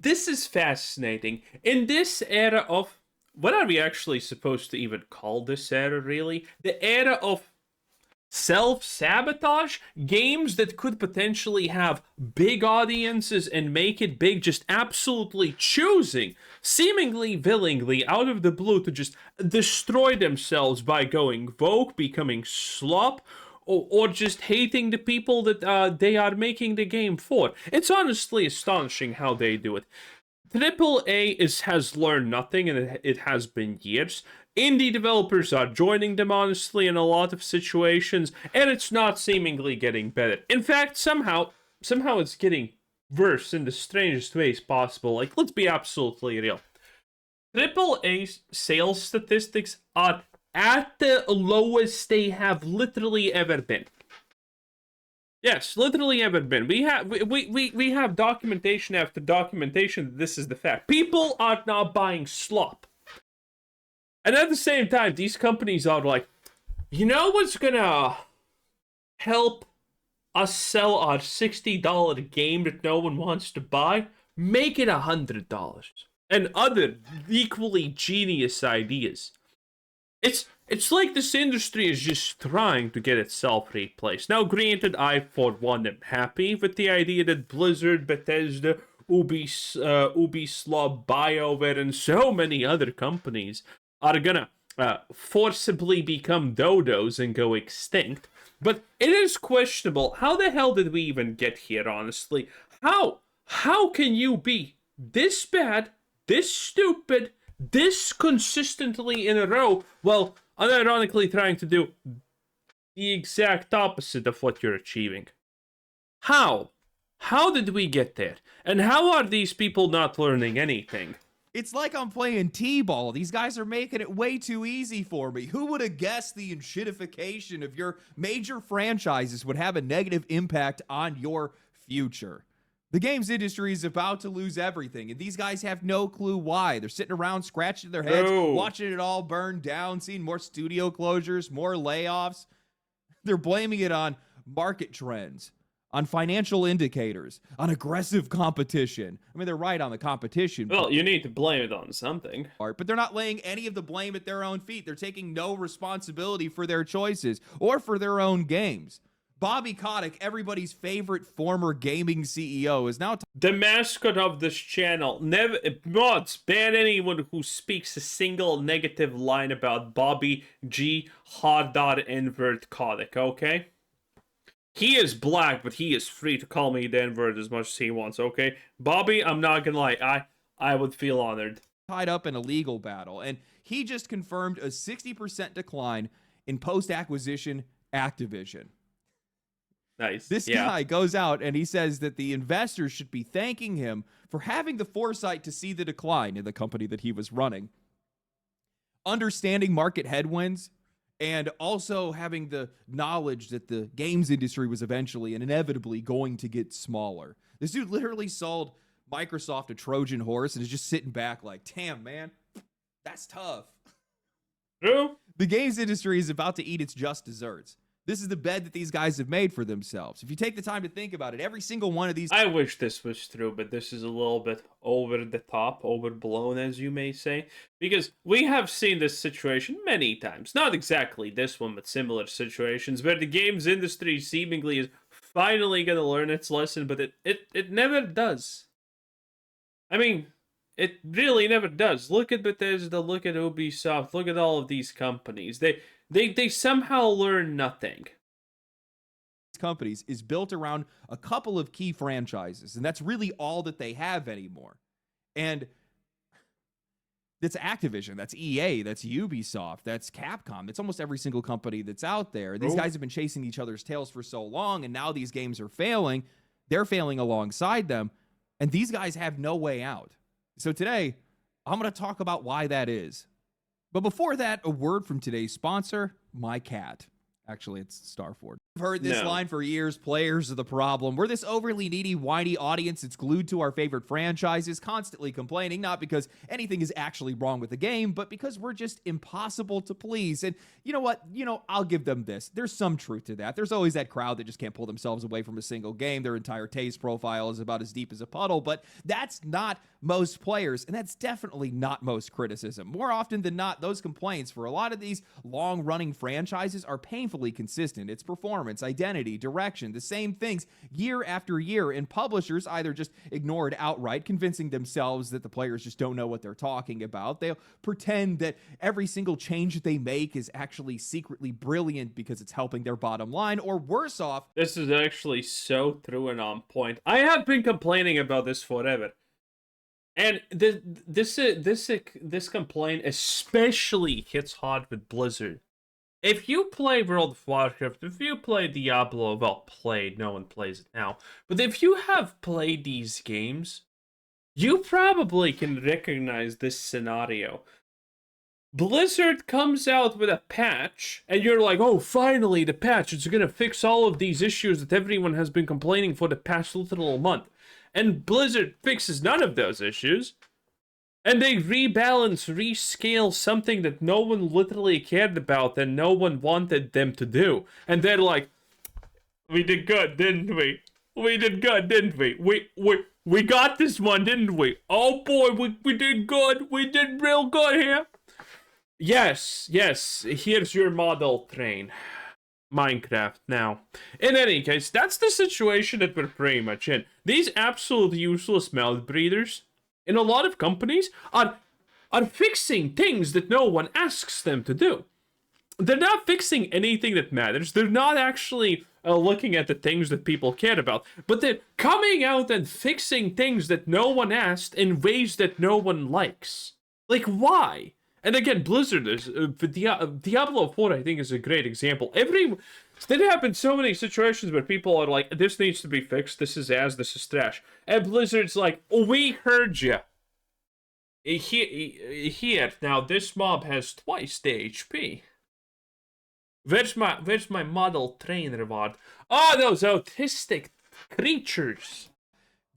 This is fascinating. In this era of, what are we actually supposed to even call this era, really? The era of self-sabotage, games that could potentially have big audiences and make it big, just absolutely choosing, seemingly willingly, out of the blue, to just destroy themselves by going woke, becoming slop, or just hating the people that they are making the game for. It's honestly astonishing how they do it. Triple A has learned nothing, and it has been years. Indie developers are joining them, honestly, in a lot of situations, and it's not seemingly getting better. In fact, somehow it's getting worse in the strangest ways possible. Like, let's be absolutely real. Triple A sales statistics are at the lowest they have literally ever been. Yes, literally ever been. We have documentation after documentation that this is the fact. People are not buying slop. And at the same time, these companies are like, you know what's gonna help us sell our $60 game that no one wants to buy? Make it $100. And other equally genius ideas. It's like this industry is just trying to get itself replaced. Now, granted, I, for one, am happy with the idea that Blizzard, Bethesda, Ubisoft, BioWare, and so many other companies are gonna forcibly become dodos and go extinct. But it is questionable. How the hell did we even get here, honestly? How can you be this bad, this stupid, this consistently in a row, while unironically trying to do the exact opposite of what you're achieving? How? How did we get there? And how are these people not learning anything? It's like I'm playing T-ball. These guys are making it way too easy for me. Who would have guessed the shitification of your major franchises would have a negative impact on your future? The games industry is about to lose everything, and these guys have no clue why. They're sitting around scratching their heads, watching it all burn down, seeing more studio closures, more layoffs. They're blaming it on market trends, on financial indicators, on aggressive competition. I mean, they're right on the competition. Well, you need to blame it on something. But they're not laying any of the blame at their own feet. They're taking no responsibility for their choices or for their own games. Bobby Kotick, everybody's favorite former gaming CEO, is now the mascot of this channel. Never mods ban anyone who speaks a single negative line about Bobby G. Invert Kotick, okay? He is black, but he is free to call me the N-word as much as he wants, okay? Bobby, I'm not gonna lie, I would feel honored. Tied up in a legal battle, and he just confirmed a 60% decline in post-acquisition Activision. Nice. This guy goes out and he says that the investors should be thanking him for having the foresight to see the decline in the company that he was running, understanding market headwinds, and also having the knowledge that the games industry was eventually and inevitably going to get smaller. This dude literally sold Microsoft a Trojan horse and is just sitting back like, damn, man, that's tough. True. The games industry is about to eat its just desserts. This is the bed that these guys have made for themselves. If you take the time to think about it, every single one of these... I wish this was true, but this is a little bit over the top, overblown, as you may say. Because we have seen this situation many times. Not exactly this one, but similar situations, where the games industry seemingly is finally going to learn its lesson, but it never does. I mean, it really never does. Look at Bethesda, look at Ubisoft, look at all of these companies. They somehow learn nothing. Companies is built around a couple of key franchises, and that's really all that they have anymore. And that's Activision, that's EA, that's Ubisoft, that's Capcom. It's almost every single company that's out there. These guys have been chasing each other's tails for so long, and now these games are failing. They're failing alongside them, and these guys have no way out. So today, I'm going to talk about why that is. But before that, a word from today's sponsor, my cat. Actually, it's Starford. I've heard this No. line for years. Players are the problem. We're this overly needy, whiny audience that's glued to our favorite franchises, constantly complaining, not because anything is actually wrong with the game, but because we're just impossible to please. And you know what? I'll give them this. There's some truth to that. There's always that crowd that just can't pull themselves away from a single game. Their entire taste profile is about as deep as a puddle, but that's not most players, and that's definitely not most criticism. More often than not, those complaints for a lot of these long-running franchises are painfully consistent. It's performance, identity, direction, the same things year after year, and publishers either just ignore it outright, convincing themselves that the players just don't know what they're talking about. They'll pretend that every single change that they make is actually secretly brilliant because it's helping their bottom line, or worse off, This is actually so true and on point. I have been complaining about this forever. And this complaint especially hits hard with Blizzard. If you play World of Warcraft, if you play Diablo, well, played, no one plays it now, but if you have played these games, you probably can recognize this scenario. Blizzard comes out with a patch, and you're like, oh, finally, the patch. It's gonna fix all of these issues that everyone has been complaining for the past little month. And Blizzard fixes none of those issues. And they rebalance, rescale something that no one literally cared about and no one wanted them to do. And they're like, we did good, didn't we? We did good, didn't we? We got this one, didn't we? Oh boy, we did good. We did real good here. Yes, here's your model train. Minecraft now. In any case, that's the situation that we're pretty much in. These absolutely useless mouth breathers in a lot of companies are fixing things that no one asks them to do. They're not fixing anything that matters. They're not actually looking at the things that people care about. But they're coming out and fixing things that no one asked in ways that no one likes. Like, why? And again, Blizzard is Diablo 4, I think, is a great example. There have been so many situations where people are like, this needs to be fixed, this is trash. And Blizzard's like, oh, we heard you. Here, now this mob has twice the HP. Where's my model train reward? Oh, those autistic creatures.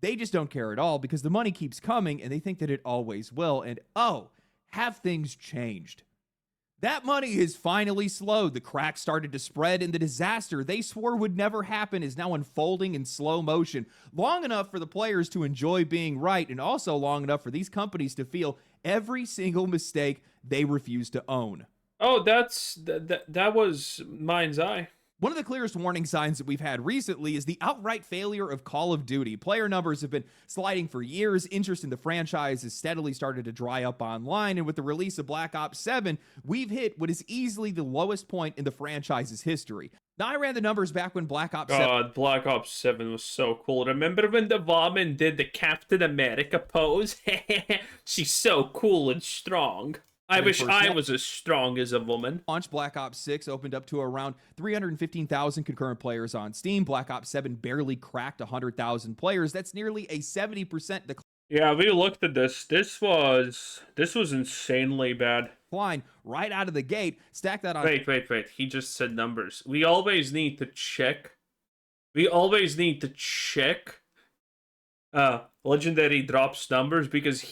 they just don't care at all because the money keeps coming and they think that it always will. And oh, have things changed? That money has finally slowed. The cracks started to spread, and the disaster they swore would never happen is now unfolding in slow motion, long enough for the players to enjoy being right, and also long enough for these companies to feel every single mistake they refuse to own. Oh, that was Mind's Eye. One of the clearest warning signs that we've had recently is the outright failure of Call of Duty. Player numbers have been sliding for years. Interest in the franchise has steadily started to dry up online. And with the release of Black Ops 7, we've hit what is easily the lowest point in the franchise's history. Now, I ran the numbers back when Black Ops 7... God, Black Ops 7 was so cool. Remember when the woman did the Captain America pose? She's so cool and strong. I wish I was as strong as a woman. Launch Black Ops 6 opened up to around 315,000 concurrent players on Steam. Black Ops 7 barely cracked 100,000 players. That's nearly a 70% Yeah, we looked at this. This was insanely bad. decline right out of the gate. Stack that on... Wait. He just said numbers. We always need to check. Legendary drops numbers because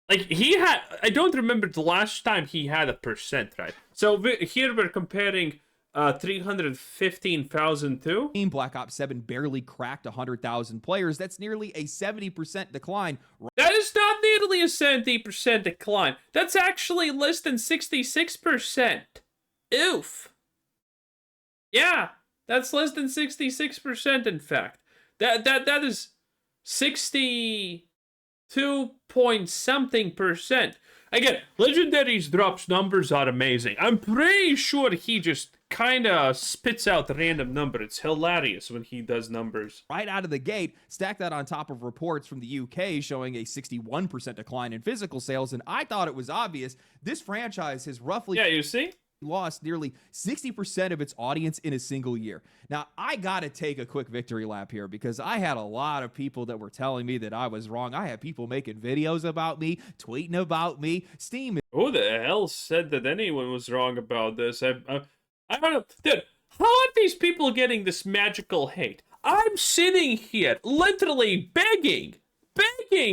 I don't remember the last time he had a percent, right? So here we're comparing 315,000 to... Black Ops 7 barely cracked 100,000 players. That's nearly a 70% decline. That is not nearly a 70% decline. That's actually less than 66%. Oof. Yeah, that's less than 66%, in fact. That is 62-point-something%. Again, Legendary's drops numbers are amazing. I'm pretty sure he just kind of spits out the random number. It's hilarious when he does numbers. Right out of the gate, stack that on top of reports from the UK showing a 61% decline in physical sales, and I thought it was obvious. This franchise has roughly... Yeah, you see? Lost nearly 60% of its audience in a single year. Now, I gotta take a quick victory lap here because I had a lot of people that were telling me that I was wrong. I had people making videos about me, tweeting about me, Steam. Who the hell said that anyone was wrong about this? I don't know. Dude, How are these people getting this magical hate? I'm sitting here literally begging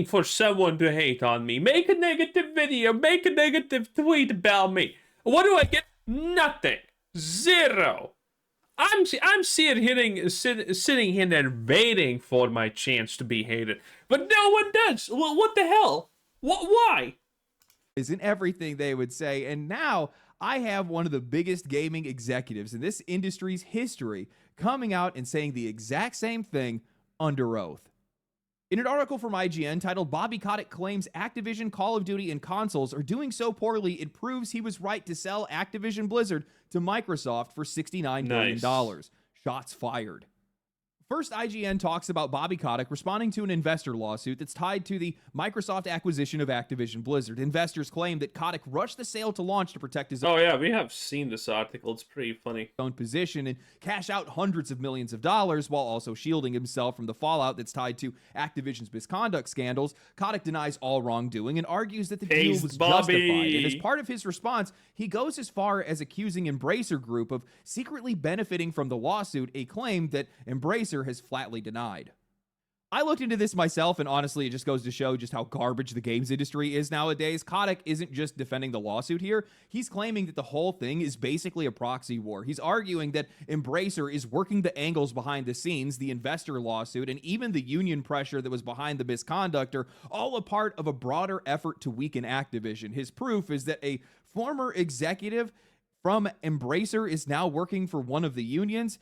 for someone to hate on me. Make a negative video, make a negative tweet about me. What do I get? Nothing. Zero. I'm sitting here and waiting for my chance to be hated, but no one does. Well, what the hell? Why? Isn't everything they would say. And now I have one of the biggest gaming executives in this industry's history coming out and saying the exact same thing under oath. In an article from IGN titled "Bobby Kotick Claims Activision, Call of Duty, and Consoles Are Doing So Poorly It Proves He Was Right to Sell Activision Blizzard to Microsoft for $69 billion. Shots fired. First, IGN talks about Bobby Kotick responding to an investor lawsuit that's tied to the Microsoft acquisition of Activision Blizzard. Investors claim that Kotick rushed the sale to launch to protect his Oh yeah, we have seen this article. It's pretty funny. own position and cash out hundreds of millions of dollars while also shielding himself from the fallout that's tied to Activision's misconduct scandals. Kotick denies all wrongdoing and argues that the deal was justified. And as part of his response, he goes as far as accusing Embracer Group of secretly benefiting from the lawsuit, a claim that Embracer has flatly denied. I looked into this myself, and honestly, it just goes to show just how garbage the games industry is nowadays. Kotick isn't just defending the lawsuit here. He's claiming that the whole thing is basically a proxy war. He's arguing that Embracer is working the angles behind the scenes, the investor lawsuit, and even the union pressure that was behind the misconduct are all a part of a broader effort to weaken Activision. His proof is that a former executive from Embracer is now working for one of the unions.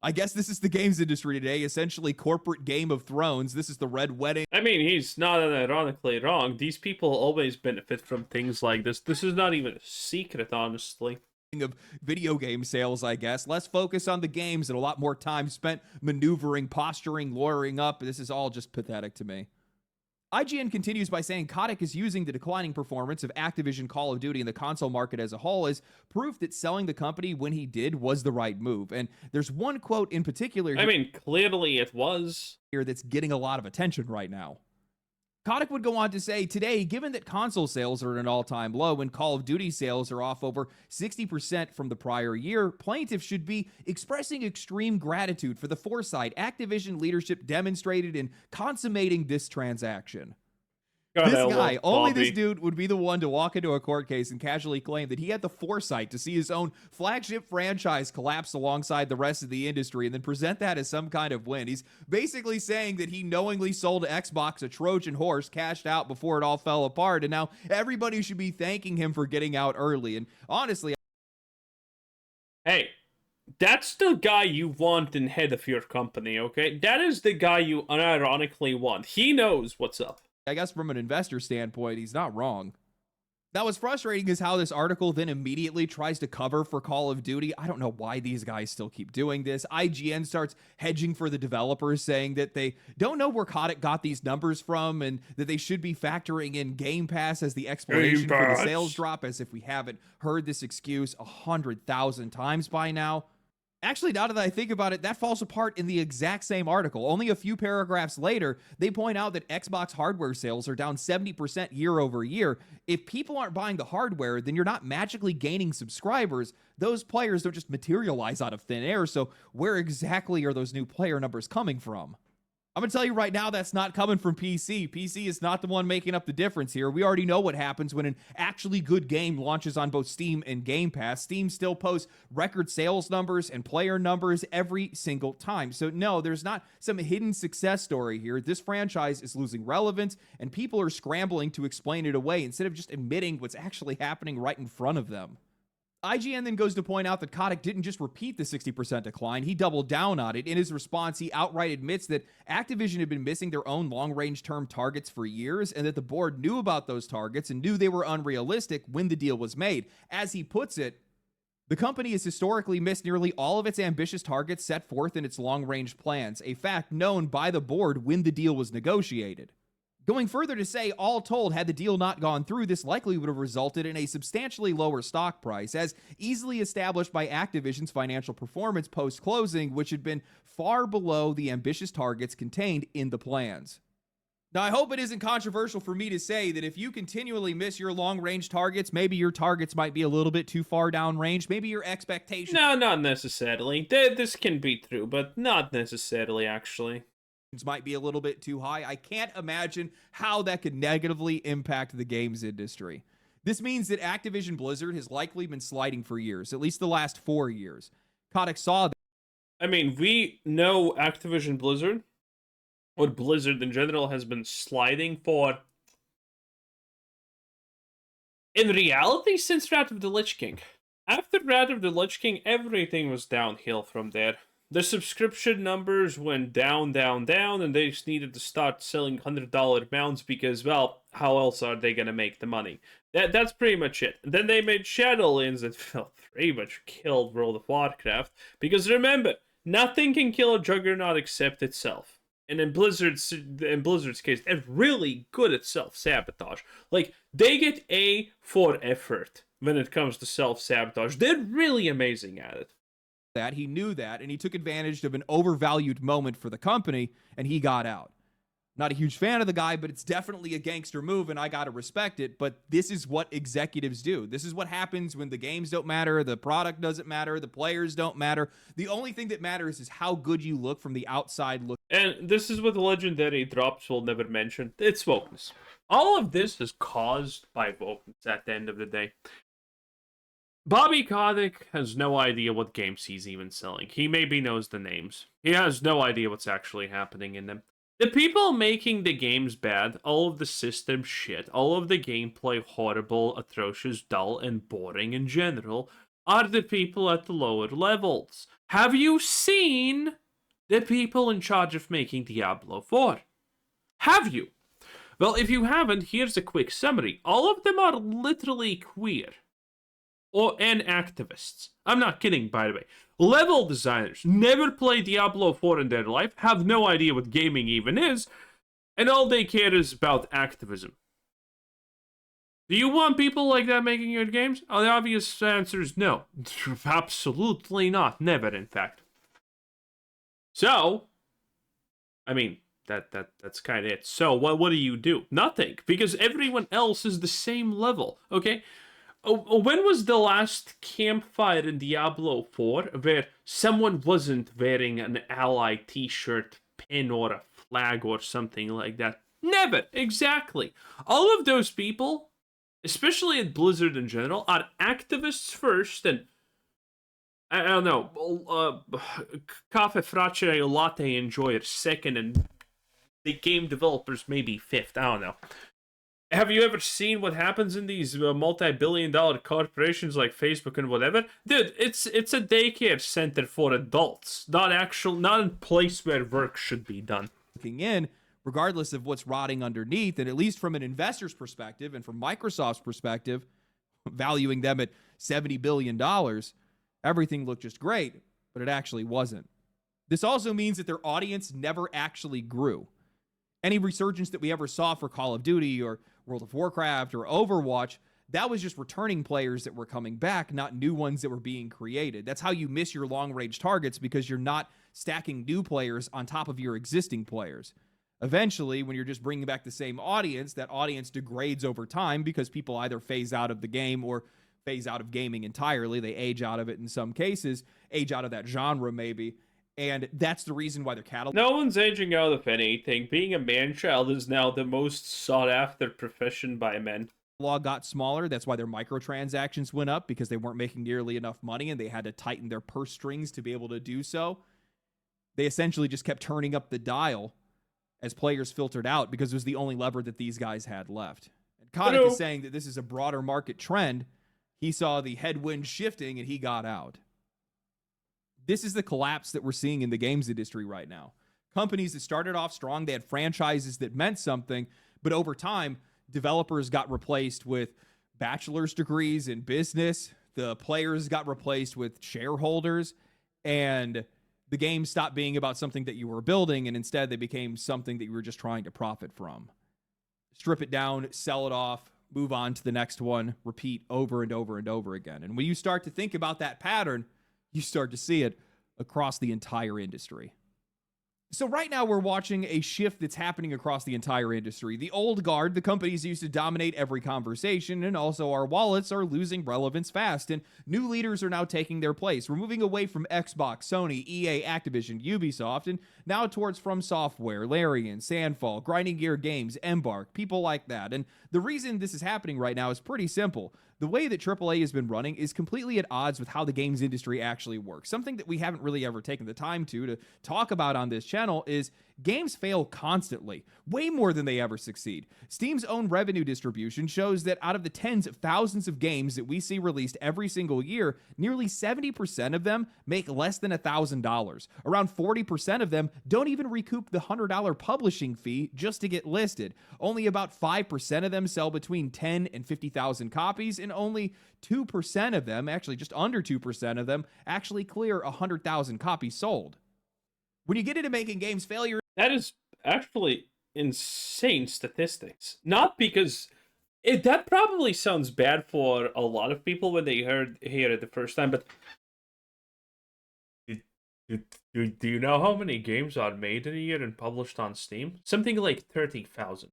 I guess this is the games industry today, essentially corporate Game of Thrones. This is the Red Wedding. I mean, he's not unironically wrong. These people always benefit from things like this. This is not even a secret, honestly. Of video game sales, I guess. Less focus on the games and a lot more time spent maneuvering, posturing, lawyering up. This is all just pathetic to me. IGN continues by saying Kotick is using the declining performance of Activision, Call of Duty, and the console market as a whole as proof that selling the company when he did was the right move. And there's one quote in particular I mean, clearly it was. Here that's getting a lot of attention right now. Kotick would go on to say, today, given that console sales are at an all-time low and Call of Duty sales are off over 60% from the prior year, plaintiffs should be expressing extreme gratitude for the foresight Activision leadership demonstrated in consummating this transaction. God, this guy, only Bobby. this dude would be the one to walk into a court case and casually claim that he had the foresight to see his own flagship franchise collapse alongside the rest of the industry and then present that as some kind of win. He's basically saying that he knowingly sold Xbox a Trojan horse, cashed out before it all fell apart, and now everybody should be thanking him for getting out early. And honestly, Hey, that's the guy you want in head of your company, okay? That is the guy you unironically want. He knows what's up. I guess from an investor standpoint, he's not wrong. Now, what's frustrating is how this article then immediately tries to cover for Call of Duty. I don't know why these guys still keep doing this. IGN starts hedging for the developers, saying that they don't know where Kotick got these numbers from and that they should be factoring in Game Pass as the explanation for the sales drop, as if we haven't heard this excuse 100,000 times by now. Actually, now that I think about it, that falls apart in the exact same article. Only a few paragraphs later, they point out that Xbox hardware sales are down 70% year over year. If people aren't buying the hardware, then you're not magically gaining subscribers. Those players don't just materialize out of thin air, so where exactly are those new player numbers coming from? I'm going to tell you right now, that's not coming from PC. PC is not the one making up the difference here. We already know what happens when an actually good game launches on both Steam and Game Pass. Steam still posts record sales numbers and player numbers every single time. So no, there's not some hidden success story here. This franchise is losing relevance, and people are scrambling to explain it away instead of just admitting what's actually happening right in front of them. IGN then goes to point out that Kotick didn't just repeat the 60% decline, he doubled down on it. In his response, he outright admits that Activision had been missing their own long-range term targets for years, and that the board knew about those targets and knew they were unrealistic when the deal was made. As he puts it, the company has historically missed nearly all of its ambitious targets set forth in its long-range plans, a fact known by the board when the deal was negotiated. Going further to say, all told, had the deal not gone through, this likely would have resulted in a substantially lower stock price, as easily established by Activision's financial performance post-closing, which had been far below the ambitious targets contained in the plans. Now, I hope it isn't controversial for me to say that if you continually miss your long-range targets, maybe your targets might be a little bit too far downrange. Maybe your expectations No, not necessarily. This can be true, but not necessarily, actually. might be a little bit too high. I can't imagine how that could negatively impact the games industry. This means that Activision Blizzard has likely been sliding for years, at least the last 4 years. Kotick saw that. I mean, we know Activision Blizzard, or Blizzard in general, has been sliding for, in reality, since Wrath of the Lich King. After Wrath of the Lich King, everything was downhill from there. The subscription numbers went down, down, down, and they just needed to start selling $100 mounts because, well, how else are they gonna make the money? That's pretty much it. Then they made Shadowlands that felt pretty much killed World of Warcraft. Because remember, nothing can kill a juggernaut except itself. And in Blizzard's case, they're really good at self-sabotage. Like, they get A for effort when it comes to self-sabotage. They're really amazing at it. He knew that, and he took advantage of an overvalued moment for the company, and he got out. Not a huge fan of the guy, but it's definitely a gangster move, and I gotta respect it. But this is what executives do. This is what happens when the games don't matter, the product doesn't matter, the players don't matter. The only thing that matters is how good you look from the outside look. And this is what the legendary drops will never mention. It's wokeness. All of this is caused by wokeness at the end of the day. Bobby Kotick has no idea what games he's even selling. He maybe knows the names. He has no idea what's actually happening in them. The people making the games bad, all of the system shit, all of the gameplay horrible, atrocious, dull, and boring in general, are the people at the lower levels. Have you seen the people in charge of making Diablo 4? Have you? Well, if you haven't, here's a quick summary. All of them are literally queer. And activists. I'm not kidding, by the way. Level designers never play Diablo 4 in their life, have no idea what gaming even is, and all they care is about activism. Do you want people like that making your games? Oh, the obvious answer is no. Absolutely not. Never, in fact. So, I mean, that's kind of it. So, what do you do? Nothing, because everyone else is the same level, okay? When was the last campfire in Diablo 4 where someone wasn't wearing an ally t-shirt, pin, or a flag or something like that? Never, exactly. All of those people, especially at Blizzard in general, are activists first and, I don't know, cafe fracce latte enjoyer second, and the game developers maybe fifth, I don't know. Have you ever seen what happens in these multi-billion-dollar corporations like Facebook and whatever? Dude, it's a daycare center for adults, not a place where work should be done. Looking in, regardless of what's rotting underneath, and at least from an investor's perspective and from Microsoft's perspective, valuing them at $70 billion, everything looked just great, but it actually wasn't. This also means that their audience never actually grew. Any resurgence that we ever saw for Call of Duty or World of Warcraft or Overwatch, that was just returning players that were coming back, not new ones that were being created. That's how you miss your long-range targets, because you're not stacking new players on top of your existing players. Eventually, when you're just bringing back the same audience, that audience degrades over time because people either phase out of the game or phase out of gaming entirely. They age out of it in some cases, age out of that genre maybe. And that's the reason why their catalog. No one's aging out of anything. Being a man-child is now the most sought-after profession by men. Law got smaller. That's why their microtransactions went up, because they weren't making nearly enough money and they had to tighten their purse strings to be able to do so. They essentially just kept turning up the dial as players filtered out, because it was the only lever that these guys had left. And Kotick is saying that this is a broader market trend. He saw the headwind shifting and he got out. This is the collapse that we're seeing in the games industry right now. Companies that started off strong, they had franchises that meant something, but over time, developers got replaced with bachelor's degrees in business. The players got replaced with shareholders, and the game stopped being about something that you were building, and instead they became something that you were just trying to profit from. Strip it down, sell it off, move on to the next one, repeat over and over and over again. And when you start to think about that pattern, you start to see it across the entire industry. So right now we're watching a shift that's happening across the entire industry. The old guard, the companies used to dominate every conversation, and also our wallets are losing relevance fast, and new leaders are now taking their place. We're moving away from Xbox, Sony, EA, Activision, Ubisoft, and now towards From Software, Larian, Sandfall, Grinding Gear Games, Embark, people like that. And the reason this is happening right now is pretty simple. The way that AAA has been running is completely at odds with how the games industry actually works. Something that we haven't really ever taken the time to talk about on this channel is games fail constantly, way more than they ever succeed. Steam's own revenue distribution shows that out of the tens of thousands of games that we see released every single year, nearly 70% of them make less than $1,000. Around 40% of them don't even recoup the $100 publishing fee just to get listed. Only about 5% of them sell between 10 and 50,000 copies, and only 2% of them, actually just under 2% of them, actually clear 100,000 copies sold. When you get into making games, failure... That is actually insane statistics. Not because that probably sounds bad for a lot of people when they hear it the first time, but do you know how many games are made in a year and published on Steam? Something like 30,000.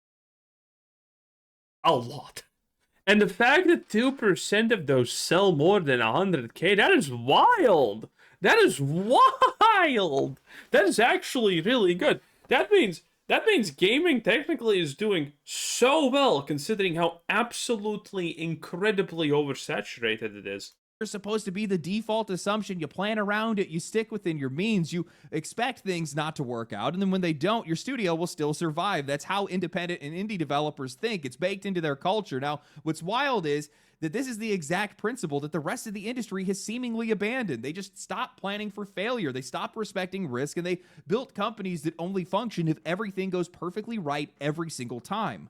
A lot. And the fact that 2% of those sell more than 100K, that is wild. That is wild. That is actually really good. That means gaming technically is doing so well considering how absolutely incredibly oversaturated it is. Supposed to be the default assumption. You plan around it, you stick within your means, you expect things not to work out, and then when they don't, your studio will still survive. That's how independent and indie developers think. It's baked into their culture. Now, what's wild is that this is the exact principle that the rest of the industry has seemingly abandoned. They just stopped planning for failure. They stopped respecting risk, and they built companies that only function if everything goes perfectly right every single time.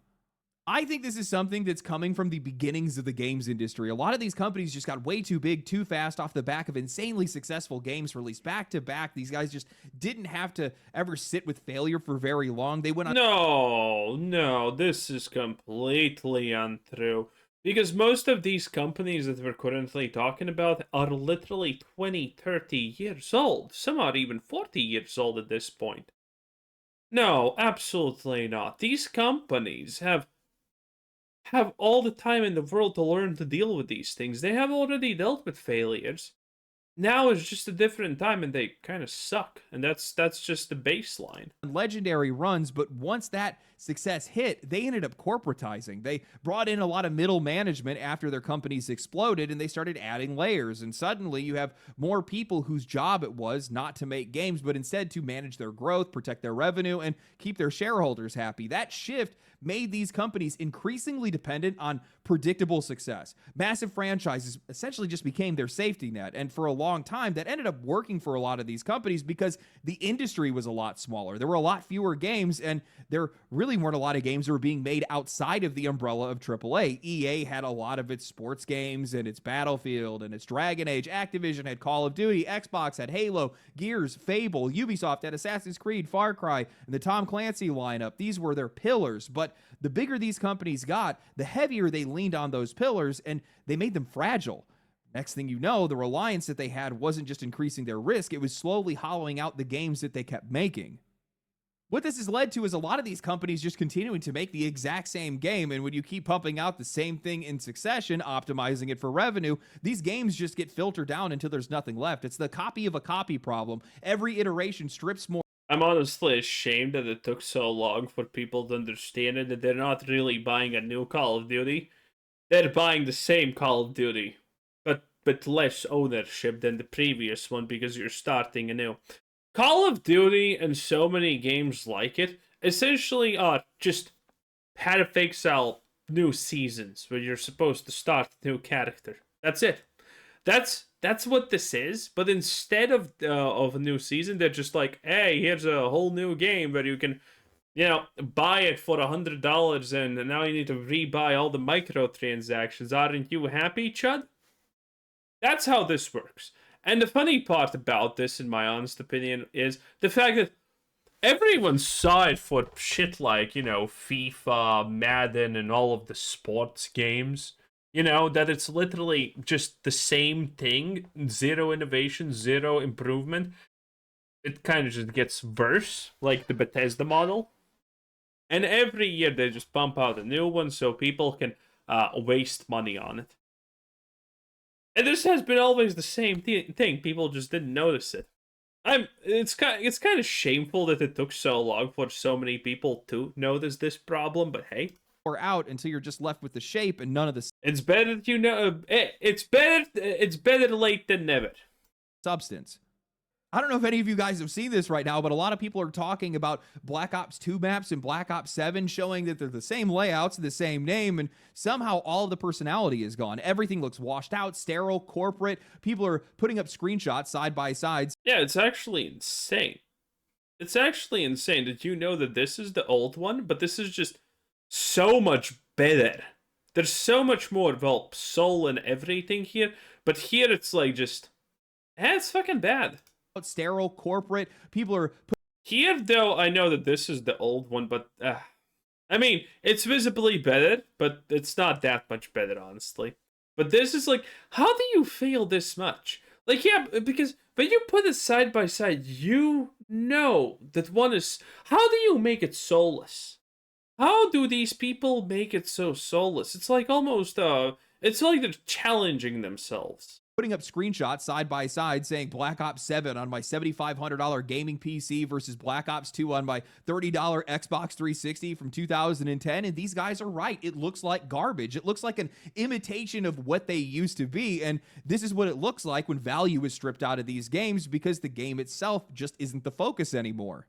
I think this is something that's coming from the beginnings of the games industry. A lot of these companies just got way too big too fast off the back of insanely successful games released back to back. These guys just didn't have to ever sit with failure for very long. They went on... No, this is completely untrue. Because most of these companies that we're currently talking about are literally 20, 30 years old. Some are even 40 years old at this point. No, absolutely not. These companies have all the time in the world to learn to deal with these things. They have already dealt with failures. Now is just a different time and they kind of suck. And that's just the baseline. Legendary runs, but once that success hit, they ended up corporatizing. They brought in a lot of middle management after their companies exploded, and they started adding layers. And suddenly you have more people whose job it was not to make games, but instead to manage their growth, protect their revenue, and keep their shareholders happy. That shift made these companies increasingly dependent on predictable success. Massive franchises essentially just became their safety net, and for a long time that ended up working for a lot of these companies because the industry was a lot smaller. There were a lot fewer games, and there really weren't a lot of games that were being made outside of the umbrella of AAA. EA had a lot of its sports games and its Battlefield and its Dragon Age. Activision had Call of Duty. Xbox had Halo, Gears, Fable. Ubisoft had Assassin's Creed, Far Cry, and the Tom Clancy lineup. These were their pillars, but the bigger these companies got, the heavier they leaned on those pillars, and they made them fragile. Next thing you know, the reliance that they had wasn't just increasing their risk, it was slowly hollowing out the games that they kept making. What this has led to is a lot of these companies just continuing to make the exact same game, and when you keep pumping out the same thing in succession, optimizing it for revenue, these games just get filtered down until there's nothing left. It's the copy of a copy problem. Every iteration strips more. I'm honestly ashamed that it took so long for people to understand it, that they're not really buying a new Call of Duty. They're buying the same Call of Duty, but less ownership than the previous one because you're starting anew. Call of Duty and so many games like it essentially are just paradoxical new seasons where you're supposed to start a new character. That's it. That's what this is. But instead of a new season, they're just like, hey, here's a whole new game where you can, buy it for $100, and now you need to rebuy all the microtransactions. Aren't you happy, Chud? That's how this works. And the funny part about this, in my honest opinion, is the fact that everyone saw it for shit like, FIFA, Madden, and all of the sports games. That it's literally just the same thing, zero innovation, zero improvement. it kind of just gets worse, like the Bethesda model. And every year they just pump out a new one so people can waste money on it. And this has been always the same thing. People just didn't notice it. It's kind of shameful that it took so long for so many people to notice this problem, but hey. Or out until you're just left with the shape and none of the It's better that you know. It's better late than never. substance. I don't know if any of you guys have seen this right now, but a lot of people are talking about Black Ops 2 maps and Black Ops 7, showing that they're the same layouts, the same name, and somehow all of the personality is gone. Everything looks washed out, sterile, corporate. People are putting up screenshots side by side. Yeah, it's actually insane. It's actually insane. Did you know that this is the old one, but this is just so much better. There's so much more, well, soul and everything here, but here it's like just, it's fucking bad. Sterile, corporate. People are here, though, I know that this is the old one, but I mean, it's visibly better, but it's not that much better, honestly. But this is like, how do you fail this much? Like, yeah, because when you put it side by side, you know that one is. How do you make it soulless? How do these people make it so soulless? It's like almost it's like they're challenging themselves. putting up screenshots side by side saying Black Ops 7 on my $7,500 gaming PC versus Black Ops 2 on my $30 Xbox 360 from 2010. And these guys are right. It looks like garbage. It looks like an imitation of what they used to be. And this is what it looks like when value is stripped out of these games because the game itself just isn't the focus anymore.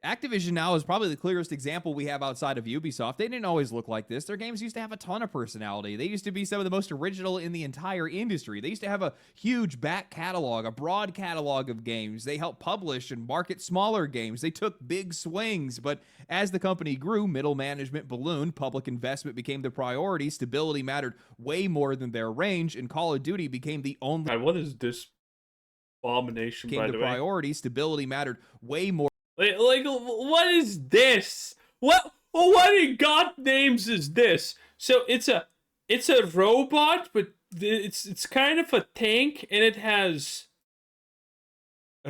Activision now is probably the clearest example we have outside of Ubisoft. They didn't always look like this. Their games used to have a ton of personality. They used to be some of the most original in the entire industry. They used to have a huge back catalog, a broad catalog of games. They helped publish and market smaller games. They took big swings, but as the company grew, middle management ballooned, public investment became the priority, stability mattered way more than their range, and Call of Duty became the only What is this abomination, by the way? priority, stability mattered way more. Like, what is this? What in God names is this? So it's a robot, but it's kind of a tank, and it has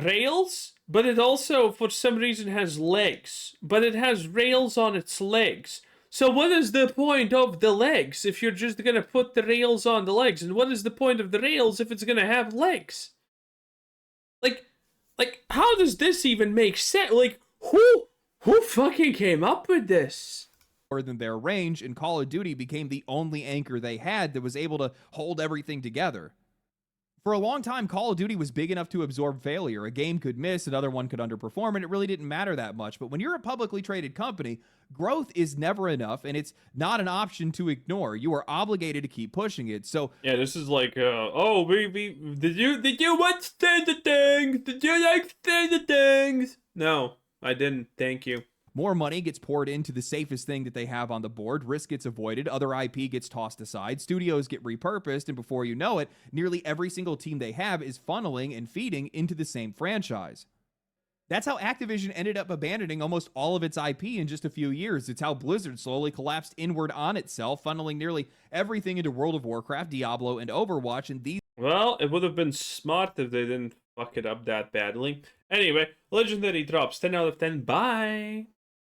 rails, but it also for some reason has legs, but it has rails on its legs. So what is the point of the legs if you're just gonna put the rails on the legs? And what is the point of the rails if it's gonna have legs? Like, how does this even make sense? Like, who fucking came up with this? More than their range, and Call of Duty became the only anchor they had that was able to hold everything together. For a long time, Call of Duty was big enough to absorb failure. A game could miss, another one could underperform, and it really didn't matter that much. But when you're a publicly traded company, growth is never enough, and it's not an option to ignore. You are obligated to keep pushing it. So yeah, this is like, did you watch Stranger Things? Did you like Stranger Things? No, I didn't. Thank you. more money gets poured into the safest thing that they have on the board, risk gets avoided, other IP gets tossed aside, studios get repurposed, and before you know it, nearly every single team they have is funneling and feeding into the same franchise. That's how Activision ended up abandoning almost all of its IP in just a few years. It's how Blizzard slowly collapsed inward on itself, funneling nearly everything into World of Warcraft, Diablo, and Overwatch, and these... Well, it would have been smart if they didn't fuck it up that badly. Anyway, Legendary drops 10 out of 10. Bye!